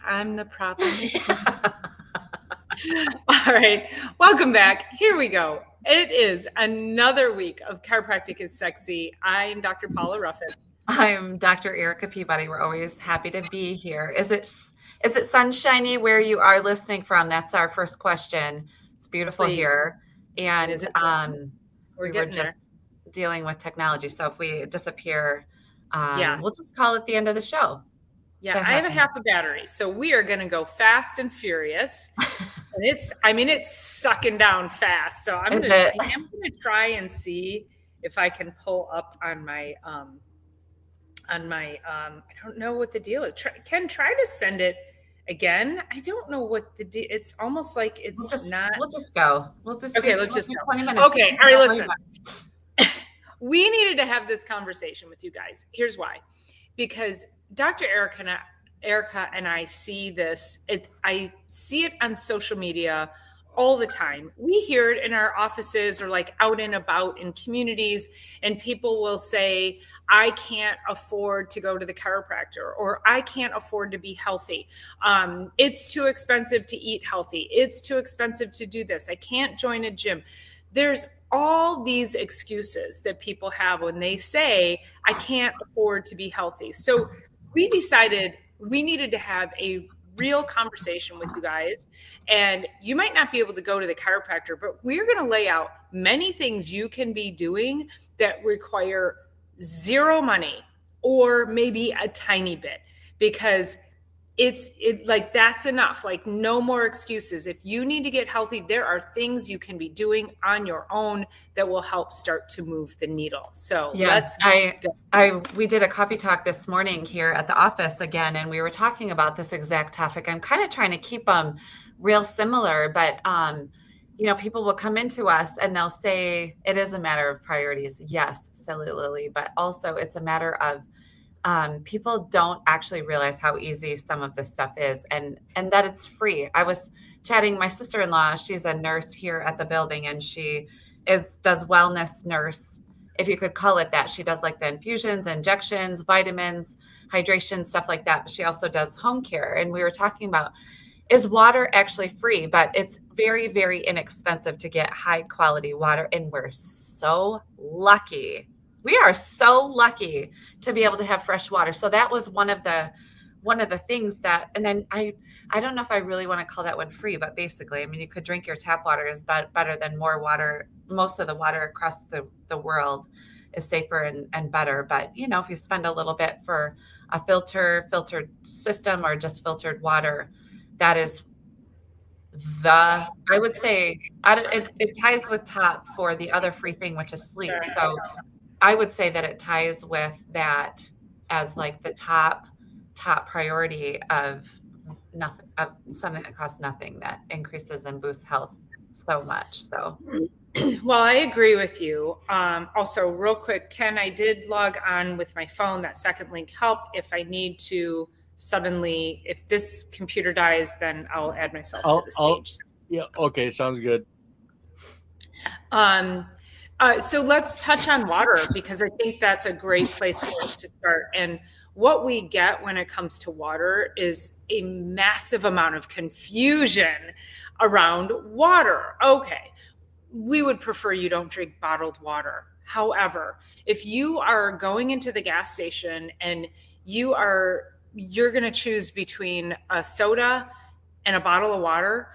I'm the problem. It's me. All right. Welcome back. Here we go. It is another week of Chiropractic is Sexy. I'm Dr. Paula Ruffin. I'm Dr. Erica Peabody. We're always happy to be here. Is it sunshiny where you are listening from? That's our first question. It's beautiful Please. here. And Is it? we were getting there. just dealing with technology. So if we disappear, Yeah. we'll just call it the end of the show. Yeah, That I have a happens. half a battery. So we are going to go fast and furious. And it's sucking down fast. So I'm Is gonna it? try and see if I can pull up on my I don't know what the deal is. Ken, try to send it again. I don't know what the deal. It's almost like it's not. We'll just go. We'll just Okay, do let's just 20 go. minutes. Okay, all right, listen. We needed to have this conversation with you guys. Here's why. Because Dr. Erica and I see this. I see it on social media all the time. We hear it in our offices or like out and about in communities, and people will say, I can't afford to go to the chiropractor, or I can't afford to be healthy. It's too expensive to eat healthy. It's too expensive to do this. I can't join a gym. There's all these excuses that people have when they say, I can't afford to be healthy. So we decided we needed to have a real conversation with you guys. And you might not be able to go to the chiropractor, but we're going to lay out many things you can be doing that require zero money or maybe a tiny bit, because it's like that's enough. Like, no more excuses. If you need to get healthy, there are things you can be doing on your own that will help start to move the needle. So let's go. We did a coffee talk this morning here at the office again, and we were talking about this exact topic. I'm kind of trying to keep them real similar, but people will come into us and they'll say it is a matter of priorities. Yes, silly Lily, but also it's a matter of people don't actually realize how easy some of this stuff is, and that it's free. I was chatting, my sister-in-law, she's a nurse here at the building, and she does wellness nurse, if you could call it that. She does like the infusions, injections, vitamins, hydration, stuff like that. But she also does home care. And we were talking about, is water actually free? But it's very, very inexpensive to get high quality water. And we're so lucky. We are so lucky to be able to have fresh water. So that was one of the things that, and then I don't know if I really want to call that one free, but basically, I mean, you could drink your tap water is better than more water. Most of the water across the world is safer and better. But, if you spend a little bit for a filtered system or just filtered water, that is I would say, it ties with top for the other free thing, which is sleep. So I would say that it ties with that as like the top priority of nothing, of something that costs nothing, that increases and boosts health so much. So, well, I agree with you. Also, real quick, Ken, I did log on with my phone. That second link helped. If I need to suddenly, if this computer dies, then I'll add myself to the stage. Yeah. Okay. Sounds good. So let's touch on water, because I think that's a great place for us to start. And what we get when it comes to water is a massive amount of confusion around water. Okay, we would prefer you don't drink bottled water. However, if you are going into the gas station and you're going to choose between a soda and a bottle of water,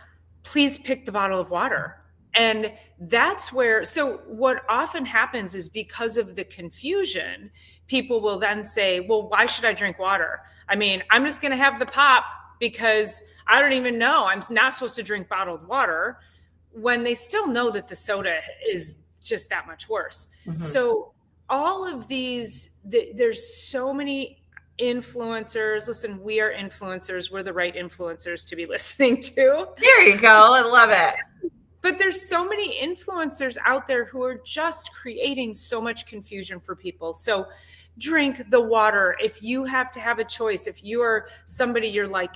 please pick the bottle of water. And that's where, so what often happens is, because of the confusion, people will then say, well, why should I drink water? I mean, I'm just going to have the pop because I don't even know. I'm not supposed to drink bottled water, when they still know that the soda is just that much worse. Mm-hmm. So all of these, there's so many influencers. Listen, we are influencers. We're the right influencers to be listening to. There you go. I love it. But there's so many influencers out there who are just creating so much confusion for people. So drink the water. If you have to have a choice, if you are somebody, you're like,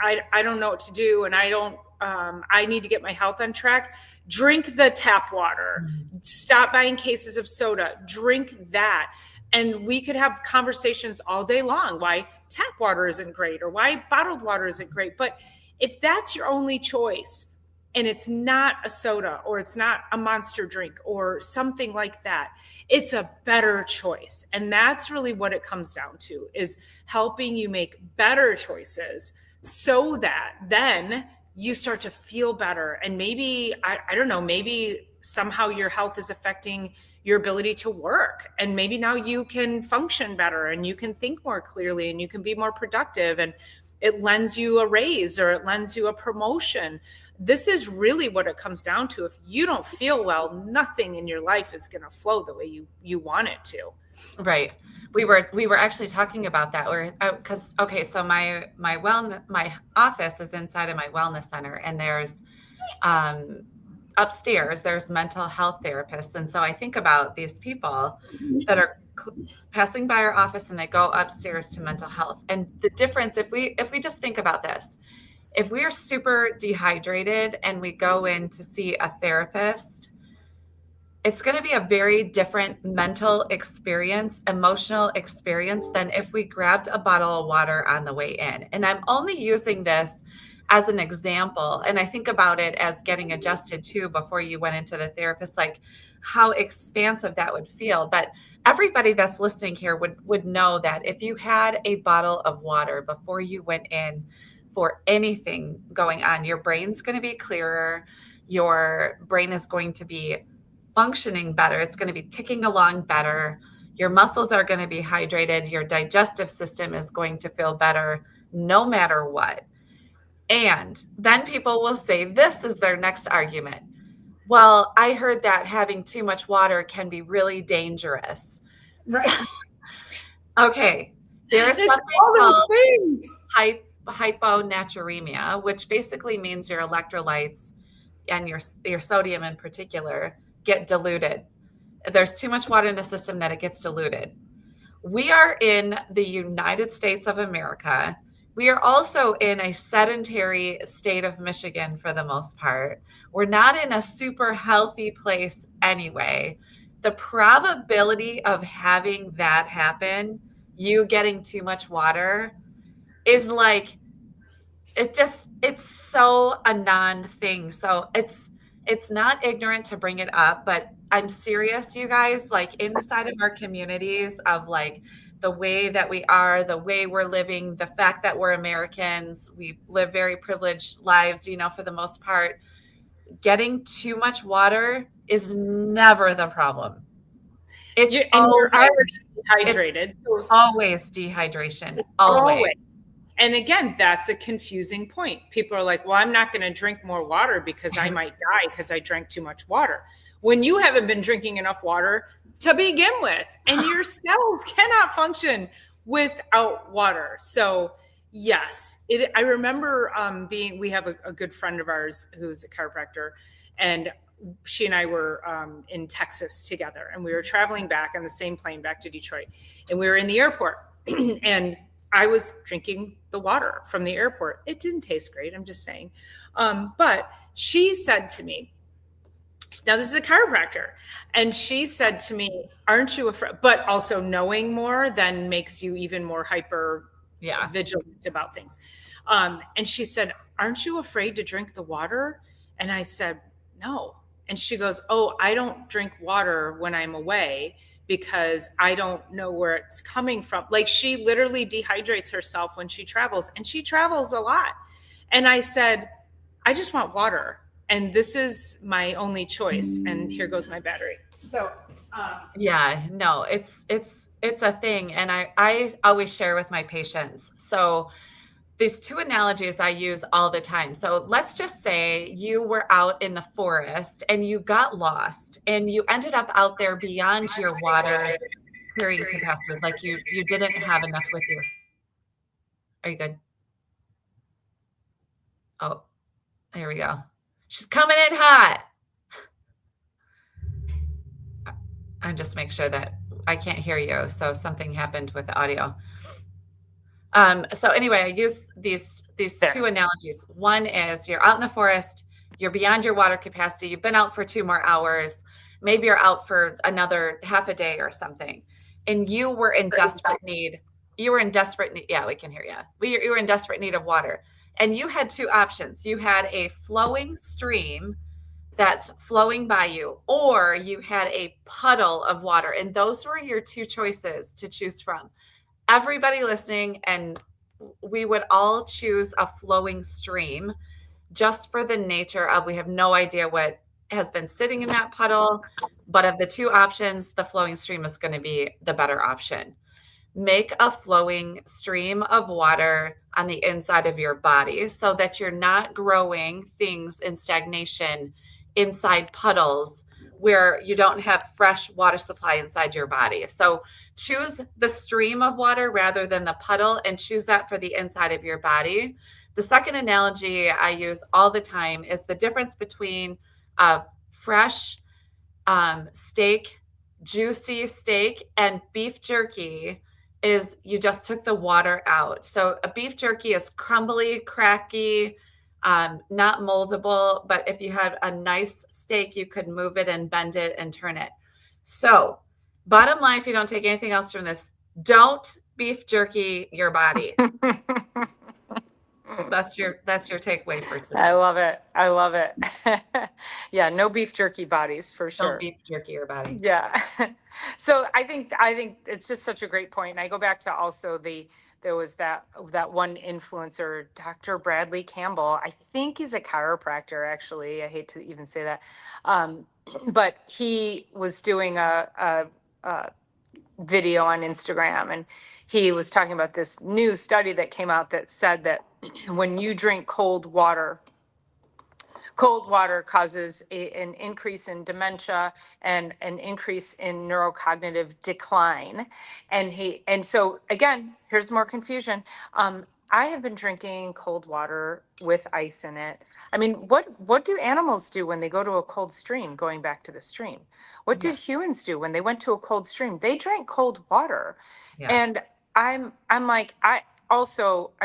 I don't know what to do, and I need to get my health on track, drink the tap water. Stop buying cases of soda. Drink that. And we could have conversations all day long why tap water isn't great or why bottled water isn't great. But if that's your only choice and it's not a soda or it's not a Monster drink or something like that, it's a better choice. And that's really what it comes down to, is helping you make better choices so that then you start to feel better. And maybe, I don't know, maybe somehow your health is affecting your ability to work. And maybe now you can function better and you can think more clearly and you can be more productive, and it lends you a raise or it lends you a promotion. This is really what it comes down to. If you don't feel well, nothing in your life is going to flow the way you want it to. Right. We were actually talking about that, or because so my office is inside of my wellness center, and there's upstairs there's mental health therapists, and so I think about these people that are passing by our office and they go upstairs to mental health. And the difference, if we just think about this, if we are super dehydrated and we go in to see a therapist, it's going to be a very different mental experience, emotional experience than if we grabbed a bottle of water on the way in. And I'm only using this as an example. And I think about it as getting adjusted too before you went into the therapist, like how expansive that would feel. But everybody that's listening here would know that if you had a bottle of water before you went in for anything going on, your brain's going to be clearer. Your brain is going to be functioning better. It's going to be ticking along better. Your muscles are going to be hydrated. Your digestive system is going to feel better no matter what. And then people will say, this is their next argument. Well, I heard that having too much water can be really dangerous. Right. So, okay. There's something called hyponatremia, which basically means your electrolytes and your sodium in particular get diluted. There's too much water in the system that it gets diluted. We are in the United States of America. We are also in a sedentary state of Michigan for the most part. We're not in a super healthy place anyway. The probability of having that happen, you getting too much water, is like, it's so a non-thing. So it's not ignorant to bring it up, but I'm serious, you guys, like inside of our communities of like the way that we are, the way we're living, the fact that we're Americans, we live very privileged lives, for the most part, getting too much water is never the problem. You're already dehydrated. It's always dehydration. Always. And again, that's a confusing point. People are like, well, I'm not going to drink more water because I might die because I drank too much water. When you haven't been drinking enough water to begin with, and your cells cannot function without water. So yes, I remember we have a good friend of ours who's a chiropractor, and she and I were in Texas together, and we were traveling back on the same plane back to Detroit, and we were in the airport and I was drinking the water from the airport. It didn't taste great, I'm just saying. But she said to me, now this is a chiropractor, and she said to me, aren't you afraid? But also knowing more then makes you even more hyper vigilant about things. And she said, aren't you afraid to drink the water? And I said, no. And she goes, oh, I don't drink water when I'm away because I don't know where it's coming from. Like, she literally dehydrates herself when she travels, and she travels a lot. And I said, I just want water, and this is my only choice. And here goes my battery. So it's a thing. And I always share with my patients. So these two analogies I use all the time. So let's just say you were out in the forest and you got lost and you ended up out there beyond your water carrying capacities. Like you didn't have enough with you. Are you good? Oh, here we go. She's coming in hot. I just make sure that I can't hear you. So something happened with the audio. So anyway, I use these two analogies. One is you're out in the forest, you're beyond your water capacity. You've been out for 2 more hours. Maybe you're out for another half a day or something. and you were in desperate need. You were in desperate need. Yeah, we can hear you. You were in desperate need of water. And you had two options. You had a flowing stream that's flowing by you, or you had a puddle of water. And those were your two choices to choose from. Everybody listening, and we would all choose a flowing stream just for the nature of, we have no idea what has been sitting in that puddle. But of the two options, the flowing stream is going to be the better option. Make a flowing stream of water on the inside of your body so that you're not growing things in stagnation inside puddles where you don't have fresh water supply inside your body. So choose the stream of water rather than the puddle, and choose that for the inside of your body. The second analogy I use all the time is the difference between a fresh steak, juicy steak, and beef jerky is you just took the water out. So a beef jerky is crumbly, cracky, not moldable, but if you had a nice steak, you could move it and bend it and turn it. So bottom line, if you don't take anything else from this, don't beef jerky your body. That's your takeaway for today. I love it. I love it. Yeah, no beef jerky bodies for sure. Don't beef jerky your body. Yeah. So I think it's just such a great point. And I go back to also there was that one influencer, Dr. Bradley Campbell. I think he's a chiropractor, actually. I hate to even say that. But he was doing a video on Instagram, and he was talking about this new study that came out that said that when you drink cold water causes an increase in dementia and an increase in neurocognitive decline. And so again, here's more confusion. I have been drinking cold water with ice in it. I mean, what do animals do when they go to a cold stream, going back to the stream? What did humans do when they went to a cold stream? They drank cold water. Yeah. And I'm like, I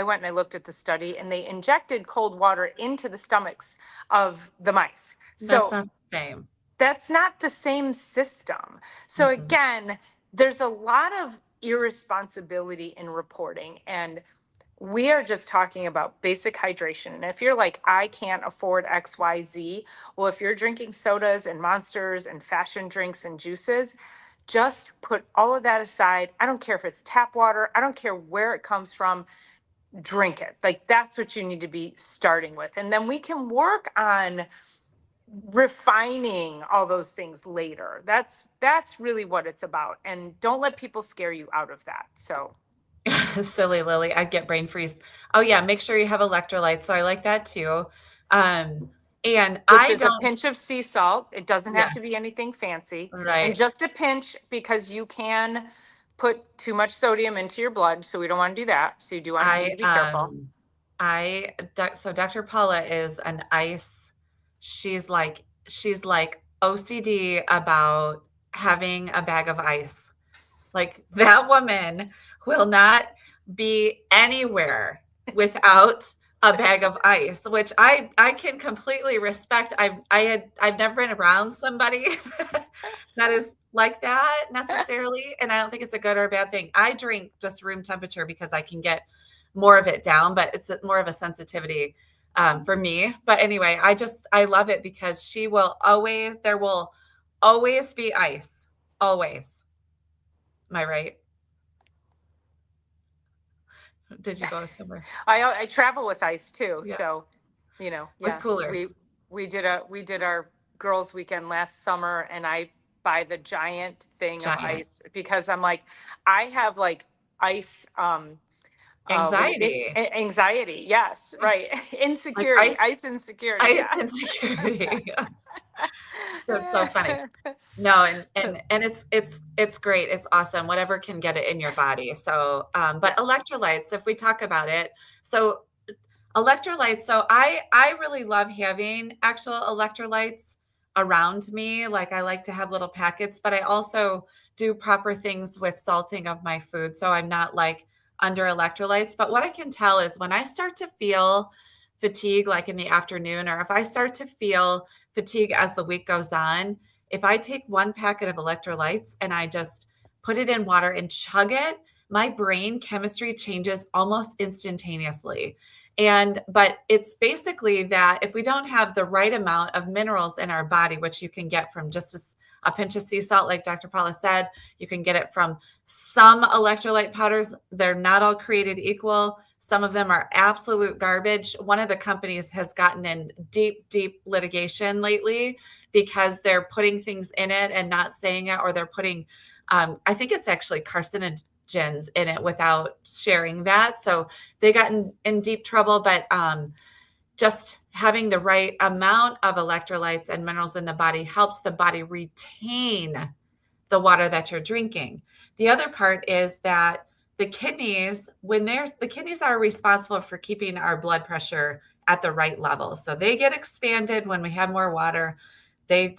went and I looked at the study, and they injected cold water into the stomachs of the mice. So that's not the same. That's not the same system. So again, there's a lot of irresponsibility in reporting, and we are just talking about basic hydration. And if you're like, I can't afford X, Y, Z, well, if you're drinking sodas and Monsters and fashion drinks and juices, just put all of that aside. I don't care if it's tap water. I don't care where it comes from. Drink it. Like, that's what you need to be starting with. And then we can work on refining all those things later. That's really what it's about. And don't let people scare you out of that. So silly Lily, I'd get brain freeze. Oh yeah, make sure you have electrolytes. So I like that too. And which is a pinch of sea salt. It doesn't have to be anything fancy. Right. And just a pinch, because you can put too much sodium into your blood. So we don't want to do that. So you do want to be careful. So Dr. Paula is an ice. She's like OCD about having a bag of ice. Like, that woman will not be anywhere without a bag of ice, which I can completely respect. I've never been around somebody that is like that necessarily, and I don't think it's a good or a bad thing. I drink just room temperature because I can get more of it down, but it's more of a sensitivity for me. But anyway, I love it because there will always be ice, always. Am I right? Did you go somewhere? I travel with ice too. Yeah. So, with coolers. We did our girls' weekend last summer, and I buy the giant thing of ice because I'm like, I have like ice anxiety. Anxiety, yes, right. Insecurity, ice insecurity. Ice insecurity. That's so funny. No, and it's great. It's awesome. Whatever can get it in your body. So, but electrolytes, if we talk about it, so electrolytes. So I really love having actual electrolytes around me. Like, I like to have little packets, but I also do proper things with salting of my food. So I'm not like under electrolytes. But what I can tell is when I start to feel fatigue, like in the afternoon, or if I start to feel fatigue as the week goes on, if I take one packet of electrolytes and I just put it in water and chug it, my brain chemistry changes almost instantaneously. But it's basically that if we don't have the right amount of minerals in our body, which you can get from just a pinch of sea salt, like Dr. Paula said, you can get it from some electrolyte powders. They're not all created equal. Some of them are absolute garbage. One of the companies has gotten in deep, deep litigation lately because they're putting things in it and not saying it, or they're putting, I think it's actually carcinogens in it without sharing that. So they got in deep trouble, but just having the right amount of electrolytes and minerals in the body helps the body retain the water that you're drinking. The other part is that the kidneys, the kidneys are responsible for keeping our blood pressure at the right level. So they get expanded when we have more water. They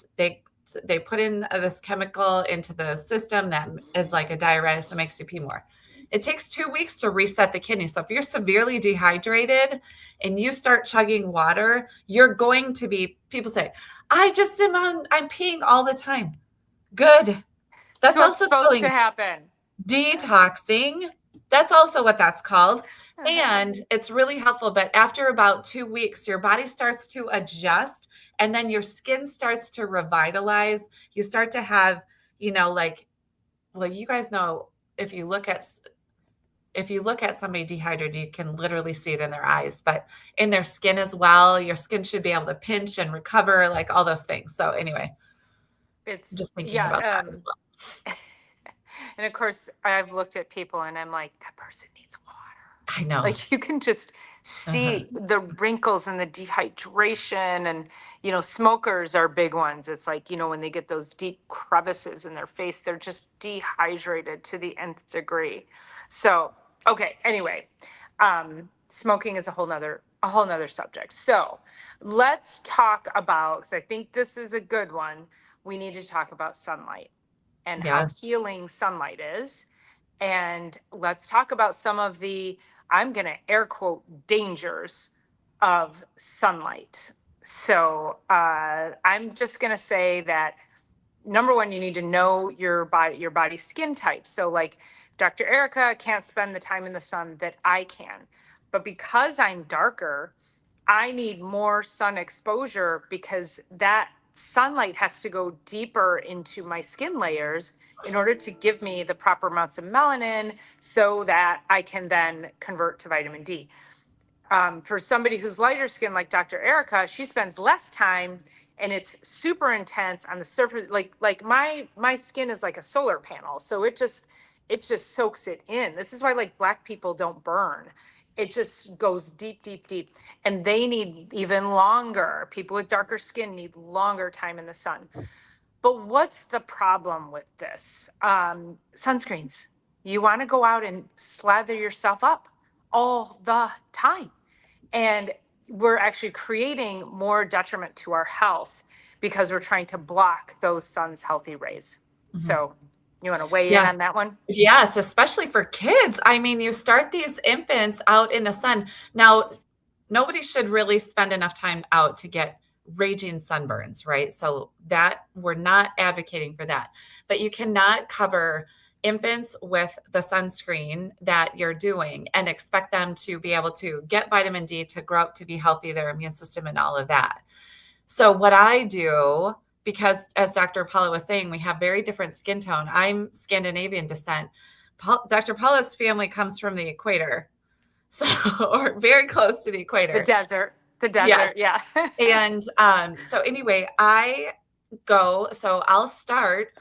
put in this chemical into the system that is like a diuretic that makes you pee more. It takes 2 weeks to reset the kidney. So if you're severely dehydrated and you start chugging water, you're going to be, people say, I'm peeing all the time. Good. That's so also supposed to happen. Detoxing. That's also what that's called. And it's really helpful. But after about 2 weeks, your body starts to adjust, and then your skin starts to revitalize. You start to have, you guys know, if you look at somebody dehydrated, you can literally see it in their eyes, but in their skin as well. Your skin should be able to pinch and recover, like all those things. So anyway, It's just thinking about that as well. And of course, I've looked at people and I'm like, that person needs water. I know. Like you can just see the wrinkles and the dehydration, and smokers are big ones. It's like, when they get those deep crevices in their face, they're just dehydrated to the nth degree. So, okay, anyway, smoking is a whole nother subject. So let's talk about, because I think this is a good one. We need to talk about sunlight and how healing sunlight is. And let's talk about some of the, I'm going to air quote, dangers of sunlight. So I'm just going to say that, number one, you need to know your body's skin type. So like Dr. Erica can't spend the time in the sun that I can. But because I'm darker, I need more sun exposure because that sunlight has to go deeper into my skin layers in order to give me the proper amounts of melanin so that I can then convert to vitamin D. For somebody who's lighter skin like Dr. Erica, she spends less time and it's super intense on the surface. Like my skin is like a solar panel. So it just soaks it in. This is why like Black people don't burn. It just goes deep, deep, deep. And they need even longer. People with darker skin need longer time in the sun. But what's the problem with this? Sunscreens. You want to go out and slather yourself up all the time. And we're actually creating more detriment to our health because we're trying to block those sun's healthy rays. So you want to weigh in on that one? Yes, especially for kids. I mean, you start these infants out in the sun. Now, nobody should really spend enough time out to get raging sunburns, right? So that we're not advocating for that. But you cannot cover infants with the sunscreen that you're doing and expect them to be able to get vitamin D to grow up to be healthy, their immune system and all of that. So what I do, because as Dr. Paula was saying, we have very different skin tone. I'm Scandinavian descent. Dr. Paula's family comes from the equator, so or very close to the equator. The desert, Yes. yeah. And so anyway, so I'll start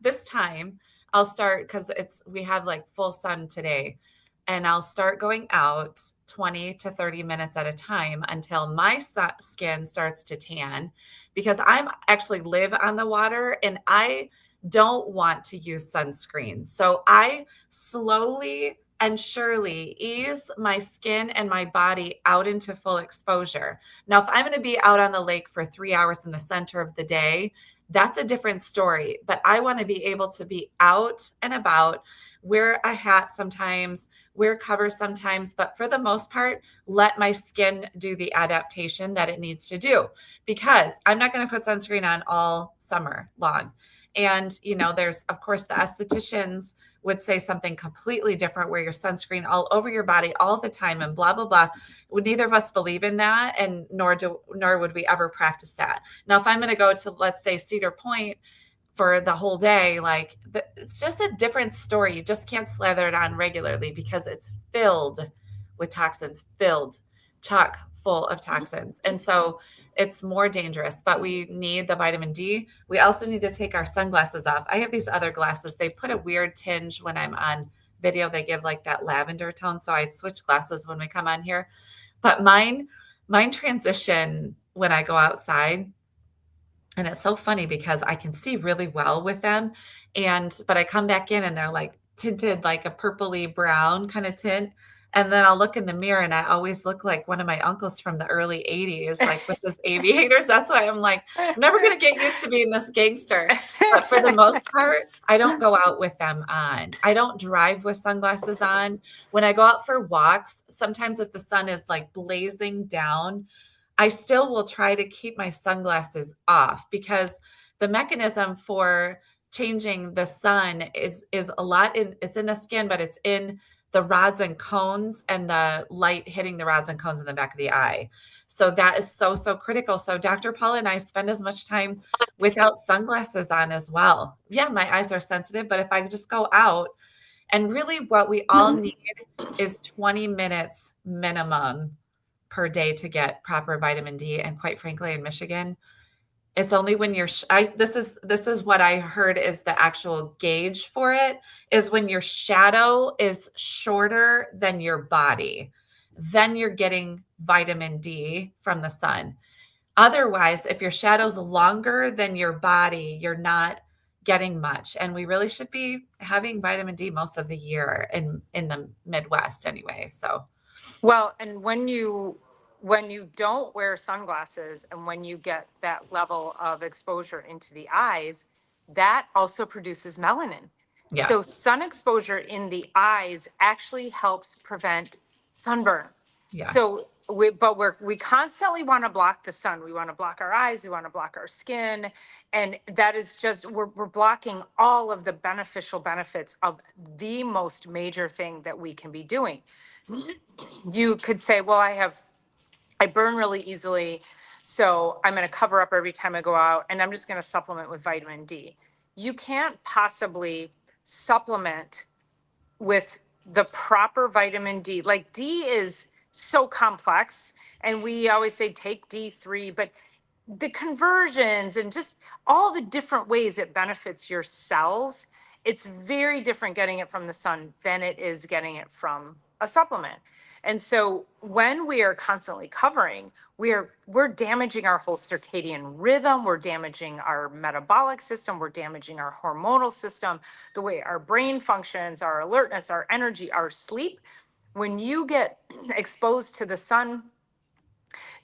this time. I'll start because we have like full sun today, and I'll start going out 20 to 30 minutes at a time until my skin starts to tan, because I'm actually live on the water and I don't want to use sunscreen. So I slowly and surely ease my skin and my body out into full exposure. Now, if I'm going to be out on the lake for 3 hours in the center of the day, that's a different story. But I want to be able to be out and about, wear a hat sometimes, wear cover sometimes, but for the most part, let my skin do the adaptation that it needs to do, because I'm not going to put sunscreen on all summer long. And, there's, of course, the estheticians would say something completely different where your sunscreen all over your body all the time and blah, blah, blah. Neither of us believe in that. And nor would we ever practice that. Now, if I'm going to go to, let's say, Cedar Point for the whole day, it's just a different story. You just can't slather it on regularly because it's filled with toxins, chock full of toxins. And so it's more dangerous, but we need the vitamin D. We also need to take our sunglasses off. I have these other glasses. They put a weird tinge when I'm on video. They give like that lavender tone. So I switch glasses when we come on here. But mine transition when I go outside. And it's so funny because I can see really well with them. But I come back in and they're like tinted like a purpley brown kind of tint. And then I'll look in the mirror and I always look like one of my uncles from the early 80s, like with his aviators. That's why I'm like, I'm never going to get used to being this gangster. But for the most part, I don't go out with them on. I don't drive with sunglasses on. When I go out for walks, sometimes if the sun is like blazing down, I still will try to keep my sunglasses off because the mechanism for changing the sun is a lot it's in the skin, but it's in the rods and cones and the light hitting the rods and cones in the back of the eye. So that is so, so critical. So Dr. Paula and I spend as much time without sunglasses on as well. Yeah, my eyes are sensitive, but if I just go out, and really what we all need is 20 minutes minimum per day to get proper vitamin D. And quite frankly, in Michigan, it's only when this is what I heard is the actual gauge for it is when your shadow is shorter than your body, then you're getting vitamin D from the sun. Otherwise, if your shadow's longer than your body, you're not getting much. And we really should be having vitamin D most of the year in the Midwest anyway. So, well, and when you don't wear sunglasses and when you get that level of exposure into the eyes, that also produces melanin. yeah. So sun exposure in the eyes actually helps prevent sunburn. Yeah. So we constantly want to block the sun. We want to block our eyes. We want to block our skin. And that is just, we're blocking all of the beneficial benefits of the most major thing that we can be doing. You could say, well, I burn really easily, so I'm going to cover up every time I go out, and I'm just going to supplement with vitamin D. You can't possibly supplement with the proper vitamin D. Like D is so complex, and we always say take D3, but the conversions and just all the different ways it benefits your cells, it's very different getting it from the sun than it is getting it from a supplement. And so when we are constantly covering, we're damaging our whole circadian rhythm, we're damaging our metabolic system, we're damaging our hormonal system, the way our brain functions, our alertness, our energy, our sleep. When you get exposed to the sun,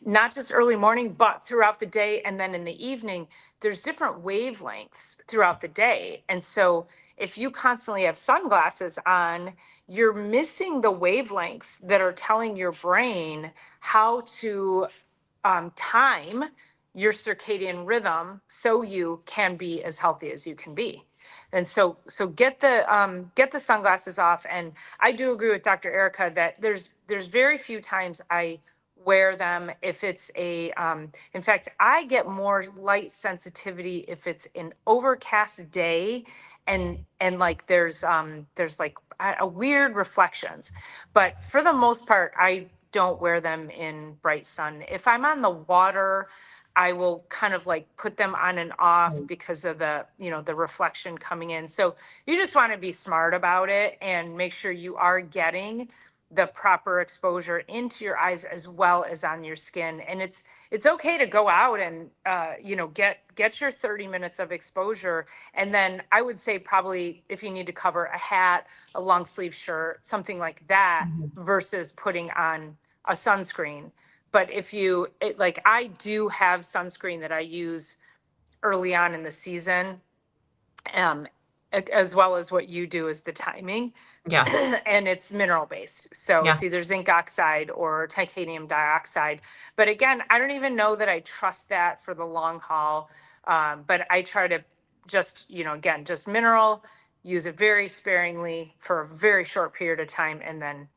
not just early morning, but throughout the day and then in the evening, there's different wavelengths throughout the day. And so if you constantly have sunglasses on, you're missing the wavelengths that are telling your brain how to time your circadian rhythm so you can be as healthy as you can be. And so get the sunglasses off. And I do agree with Dr. Erica that there's very few times I wear them if it's in fact, I get more light sensitivity if it's an overcast day and like there's like a weird reflections. But for the most part, I don't wear them in bright sun. If I'm on the water, I will kind of like put them on and off because of the reflection coming in. So you just want to be smart about it and make sure you are getting the proper exposure into your eyes as well as on your skin. And it's okay to go out and get your 30 minutes of exposure. And then I would say probably if you need to cover a hat, a long sleeve shirt, something like that, versus putting on a sunscreen. But I do have sunscreen that I use early on in the season, as well as what you do is the timing. Yeah. And it's mineral based. So Yeah. it's either zinc oxide or titanium dioxide. But again, I don't even know that I trust that for the long haul. But I try to just, again, just mineral, use it very sparingly for a very short period of time, and then,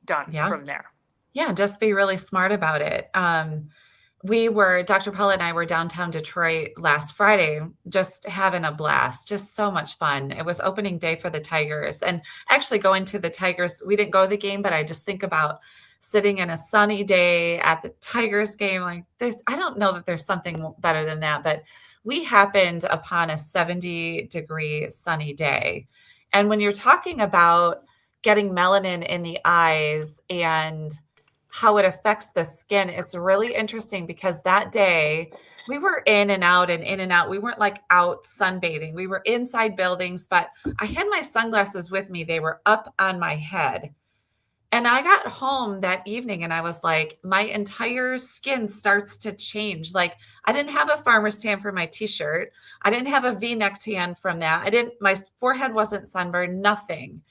done Yeah. from there. Yeah, just be really smart about it. Dr. Paula and I were downtown Detroit last Friday, just having a blast, just so much fun. It was opening day for the Tigers, and actually going to the Tigers, we didn't go to the game, but I just think about sitting in a sunny day at the Tigers game. Like, I don't know that there's something better than that, but we happened upon a 70-degree sunny day. And when you're talking about getting melanin in the eyes and how it affects the skin, it's really interesting because that day we were in and out and in and out. We weren't like out sunbathing. We were inside buildings, but I had my sunglasses with me. They were up on my head. And I got home that evening and I was like, my entire skin starts to change. Like, I didn't have a farmer's tan for my t-shirt. I didn't have a V-neck tan from that. My forehead wasn't sunburned, nothing.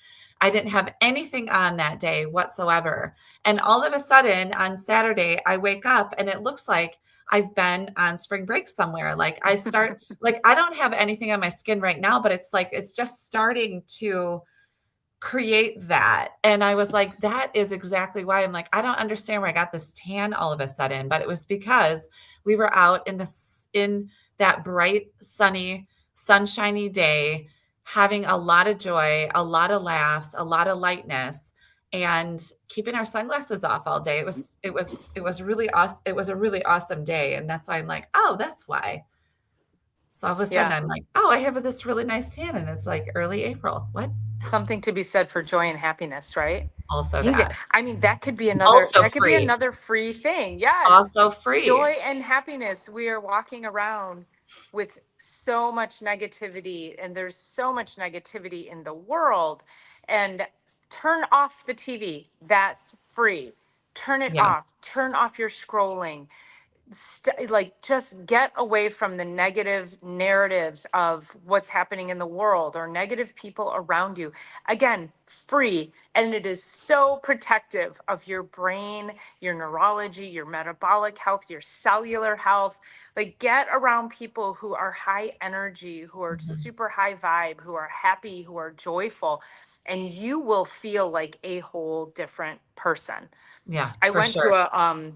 I didn't have anything on that day whatsoever. And all of a sudden on Saturday, I wake up and it looks like I've been on spring break somewhere. Like, I start, like, I don't have anything on my skin right now, but it's like, it's just starting to create that. And I was like, that is exactly why. I'm like, I don't understand where I got this tan all of a sudden, but it was because we were out in that bright, sunny, sunshiny day, having a lot of joy, a lot of laughs, a lot of lightness, and keeping our sunglasses off all day. It was really awesome. It was a really awesome day. And that's why I'm like, oh, that's why. So all of a sudden I'm like, oh, I have this really nice tan. And it's like early April. What? Something to be said for joy and happiness, right? Also that. I mean, that could be another, Also that could be free. another free thing. Yes. Also free. Joy and happiness. We are walking around with so much negativity, and there's so much negativity in the world. And turn off the TV. That's free. Turn it Yes. off. Turn off your scrolling. Like, just get away from the negative narratives of what's happening in the world or negative people around you. Again, free. And it is so protective of your brain, your neurology, your metabolic health, your cellular health. Like, get around people who are high energy, who are super high vibe, who are happy, who are joyful, and you will feel like a whole different person. Yeah, I went to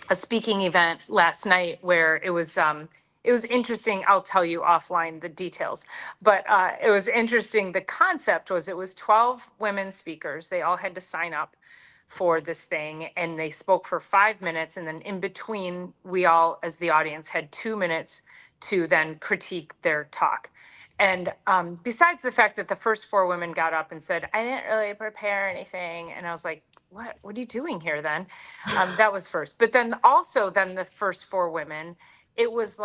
a speaking event last night where it was interesting. I'll tell you offline the details, but it was interesting. The concept was, it was 12 women speakers. They all had to sign up for this thing, and they spoke for 5 minutes. And then in between, we all, as the audience, had 2 minutes to then critique their talk. And besides the fact that the first 4 women got up and said, I didn't really prepare anything. And I was like, what are you doing here then? That was first. But then also the first 4 women, it was,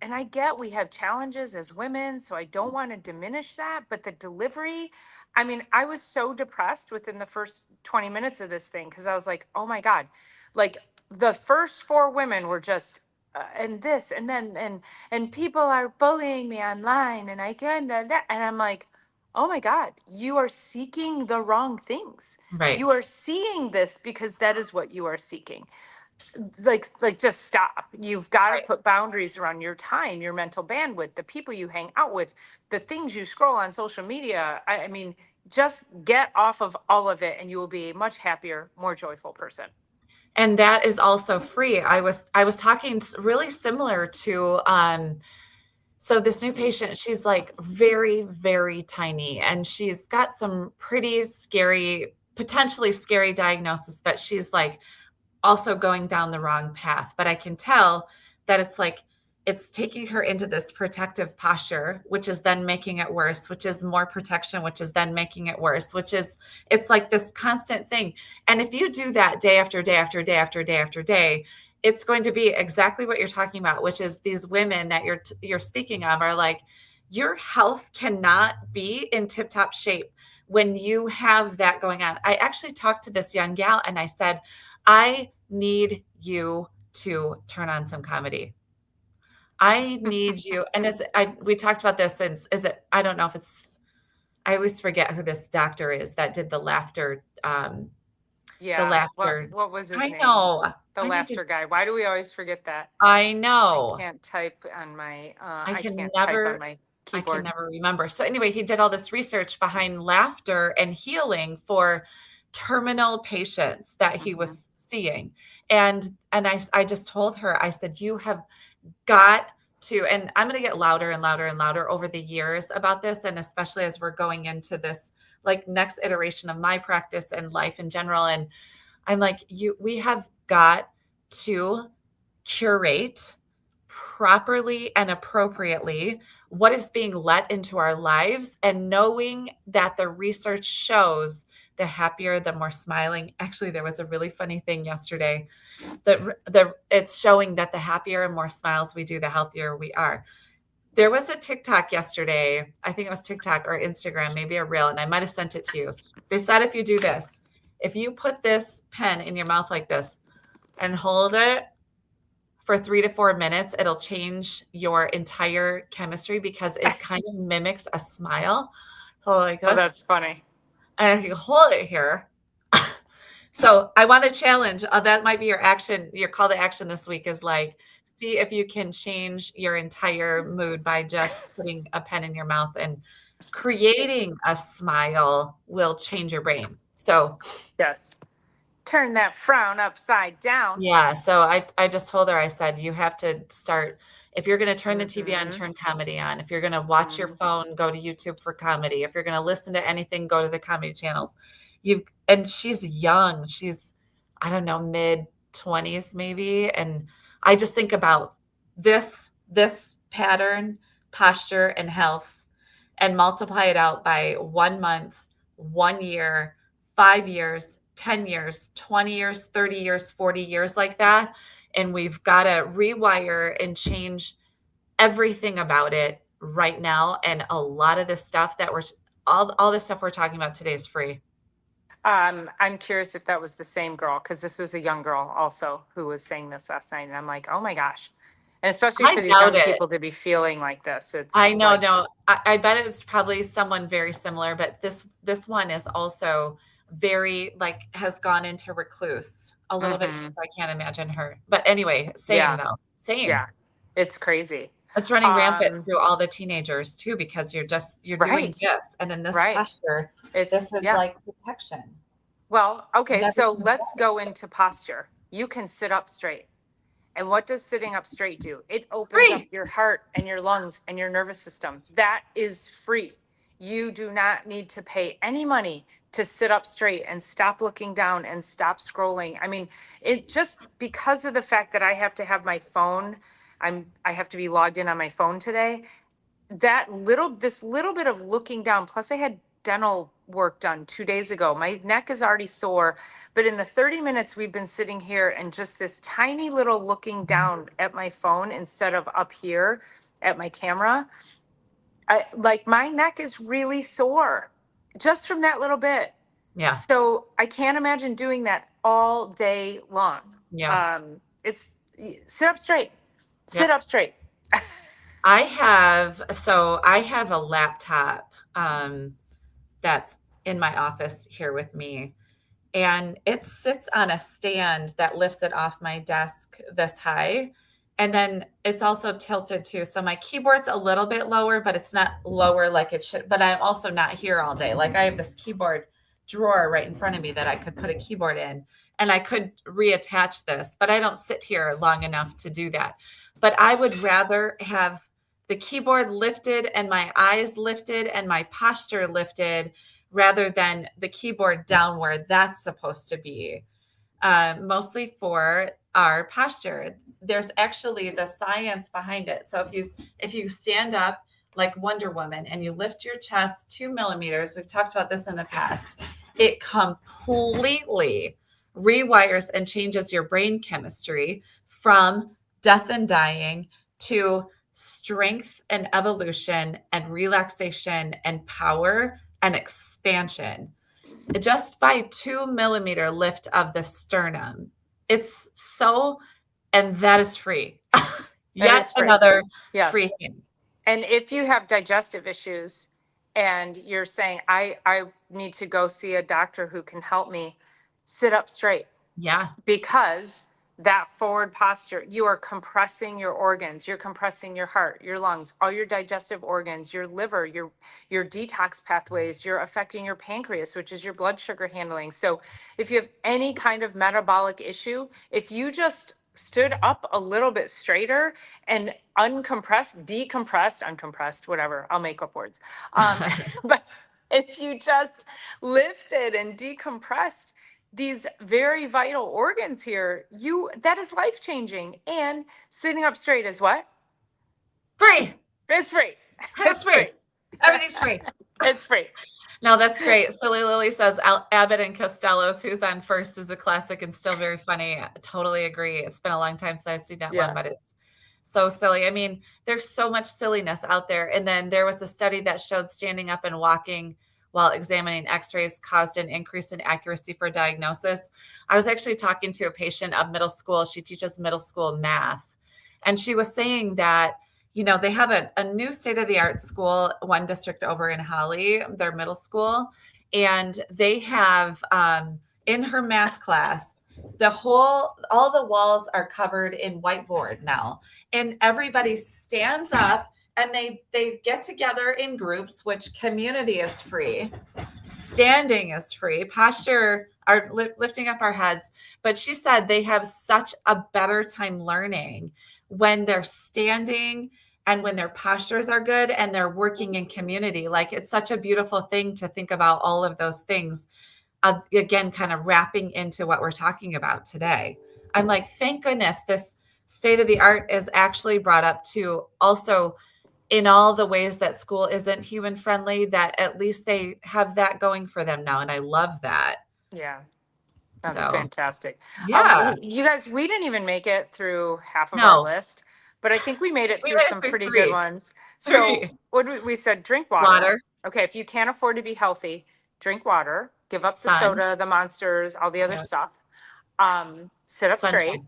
and I get we have challenges as women, so I don't want to diminish that. But the delivery, I mean, I was so depressed within the first 20 minutes of this thing, because I was like, oh my God, like, the first 4 women were just, and this, and then, and people are bullying me online, and I can, and I'm like, oh my God, you are seeking the wrong things. Right. You are seeing this because that is what you are seeking. Like just stop. You've got to put boundaries around your time, your mental bandwidth, the people you hang out with, the things you scroll on social media. I mean, just get off of all of it and you will be a much happier, more joyful person. And that is also free. I was talking really similar to, so this new patient, she's like very, very tiny, and she's got some pretty scary, potentially scary diagnosis, but she's like also going down the wrong path. But I can tell that it's like, it's taking her into this protective posture, which is then making it worse, which is more protection, which is then making it worse, it's like this constant thing. And if you do that day after day after day after day after day, it's going to be exactly what you're talking about, which is these women that you're speaking of are like, your health cannot be in tip-top shape when you have that going on. I actually talked to this young gal and I said, I need you to turn on some comedy. I need you. And we talked about this since, I don't know if I always forget who this doctor is that did the laughter The Yeah. laughter. What was his I name? know. The I need to. laughter guy. Why do we always forget that? I I know. can't type on my I I can can't type on never. my I can keyboard. never remember. So anyway, he did all this research behind laughter and healing for terminal patients that he was seeing. And I just told her, I said, you have got to, and I'm going to get louder and louder and louder over the years about this. And especially as we're going into this like next iteration of my practice and life in general. And I'm like, we have got to curate properly and appropriately what is being let into our lives, and knowing that the research shows the happier, the more smiling. Actually, there was a really funny thing yesterday that it's showing that the happier and more smiles we do, the healthier we are. There was a TikTok yesterday. I think it was TikTok or Instagram, maybe a reel, and I might have sent it to you. They said if you do this, if you put this pen in your mouth like this and hold it for 3 to 4 minutes, it'll change your entire chemistry because it kind of mimics a smile. So like Oh, this. that's funny. And if you hold it here. So I want to challenge, that might be your action, your call to action this week is like, see if you can change your entire mood by just putting a pen in your mouth, and creating a smile will change your brain. So Yes. Turn that frown upside down. yeah, so I just told her, I said, you have to start, if you're going to turn the TV on, turn comedy on. If you're going to watch your phone, go to YouTube for comedy. If you're going to listen to anything, go to the comedy channels. And she's young. She's, I don't know, mid 20s maybe. And I just think about this pattern, posture, and health, and multiply it out by 1 month, 1 year, 5 years, 10 years, 20 years, 30 years, 40 years, like that. And we've got to rewire and change everything about it right now. And a lot of this stuff that all this stuff we're talking about today is free. I'm curious if that was the same girl, because this was a young girl also who was saying this last night, and I'm like, oh my gosh. And especially I for these doubt young it. people to be feeling like this. It's I know, like, no, I bet it's probably someone very similar, but this one is also very, like, has gone into recluse a little bit too. So I can't imagine her. But anyway, same though. Same. yeah, it's crazy. It's running rampant through all the teenagers too, because you're doing Right. this, and in this Right. posture, It's this is like protection. Well, okay, Never so been let's go into posture. You can sit up straight. And what does sitting up straight do? It opens up Free. your heart and your lungs and your nervous system. That is free. You do not need to pay any money to sit up straight and stop looking down and stop scrolling. I mean, it just because of the fact that I have to have my phone, I have to be logged in on my phone today. This little bit of looking down, plus I had dental work done 2 days ago. My neck is already sore, but in the 30 minutes we've been sitting here and just this tiny little looking down at my phone instead of up here at my camera, like my neck is really sore just from that little bit. Yeah. So I can't imagine doing that all day long. Yeah. It's sit up straight. Sit up straight. I have a laptop that's in my office here with me, and it sits on a stand that lifts it off my desk this high. And then it's also tilted too. So my keyboard's a little bit lower, but it's not lower like it should. But I'm also not here all day. Like I have this keyboard drawer right in front of me that I could put a keyboard in, and I could reattach this, but I don't sit here long enough to do that. But I would rather have the keyboard lifted and my eyes lifted and my posture lifted rather than the keyboard down where that's supposed to be, mostly for our posture. There's actually the science behind it. So if you stand up like Wonder Woman and you lift your chest 2 millimeters, we've talked about this in the past, it completely rewires and changes your brain chemistry from death and dying to strength and evolution and relaxation and power and expansion, just by 2 millimeter lift of the sternum. It's so, and that is free. Yet free. another free thing. And if you have digestive issues and you're saying, I need to go see a doctor who can help me, sit up straight. Yeah. Because that forward posture, you are compressing your organs, you're compressing your heart, your lungs, all your digestive organs, your liver, your detox pathways, you're affecting your pancreas, which is your blood sugar handling. So if you have any kind of metabolic issue, if you just stood up a little bit straighter and uncompressed, decompressed, uncompressed, whatever, I'll make up words. But if you just lifted and decompressed these very vital organs here, that is life changing. And sitting up straight is what? Free. It's free. It's free. Everything's free. It's free. No, that's great. Silly Lily says Abbott and Costello's Who's on First is a classic and still very funny. I totally agree. It's been a long time since I've seen that one, but it's so silly. I mean, there's so much silliness out there. And then there was a study that showed standing up and walking while examining x-rays caused an increase in accuracy for diagnosis. I was actually talking to a patient of middle school. She teaches middle school math. And she was saying that, you know, they have a new state-of-the-art school, one district over in Holly, their middle school. And they have, in her math class, all the walls are covered in whiteboard now. And everybody stands up and they get together in groups, which community is free. Standing is free. Posture, lifting up our heads. But she said they have such a better time learning when they're standing and when their postures are good and they're working in community. Like, it's such a beautiful thing to think about all of those things. Again, kind of wrapping into what we're talking about today. I'm like, thank goodness this state of the art is actually brought up to also in all the ways that school isn't human friendly, that at least they have that going for them now. And I love that. Yeah. That's fantastic. Yeah. You guys, we didn't even make it through half of our list, but I think we made it through some pretty good ones. So what we said, drink water. Okay. If you can't afford to be healthy, drink water, give up the soda, the monsters, all the other stuff. Sit up straight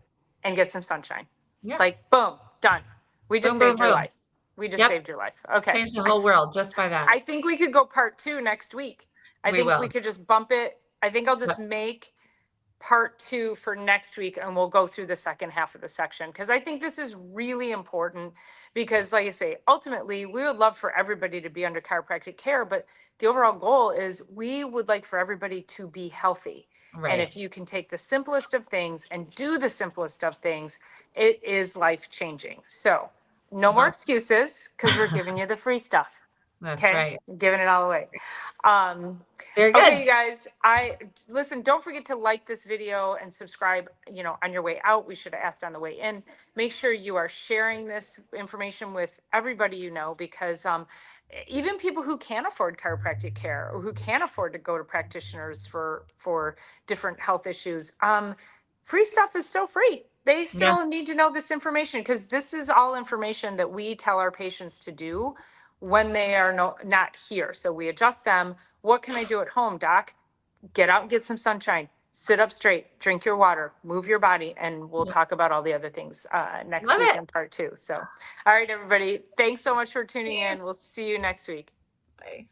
and get some sunshine. Yeah. Like, boom, done. We just saved your life. We just saved your life. Okay. Changed the whole world just by that. I think we could go part 2 next week. I think we could just bump it. I think I'll just make part 2 for next week and we'll go through the second half of the section. Because I think this is really important because, like I say, ultimately we would love for everybody to be under chiropractic care, but the overall goal is we would like for everybody to be healthy. Right. And if you can take the simplest of things and do the simplest of things, it is life changing. So no more excuses because we're giving you the free stuff. That's right. Giving it all away. Very good. Okay, you guys, listen, don't forget to like this video and subscribe, on your way out. We should have asked on the way in. Make sure you are sharing this information with everybody you know, because even people who can't afford chiropractic care or who can't afford to go to practitioners for different health issues, free stuff is still free. They still need to know this information because this is all information that we tell our patients to do when they are not here. So we adjust them. What can I do at home, doc? Get out and get some sunshine. Sit up straight. Drink your water. Move your body. And we'll talk about all the other things next week in part 2. So, all right, everybody. Thanks so much for tuning in. We'll see you next week. Bye.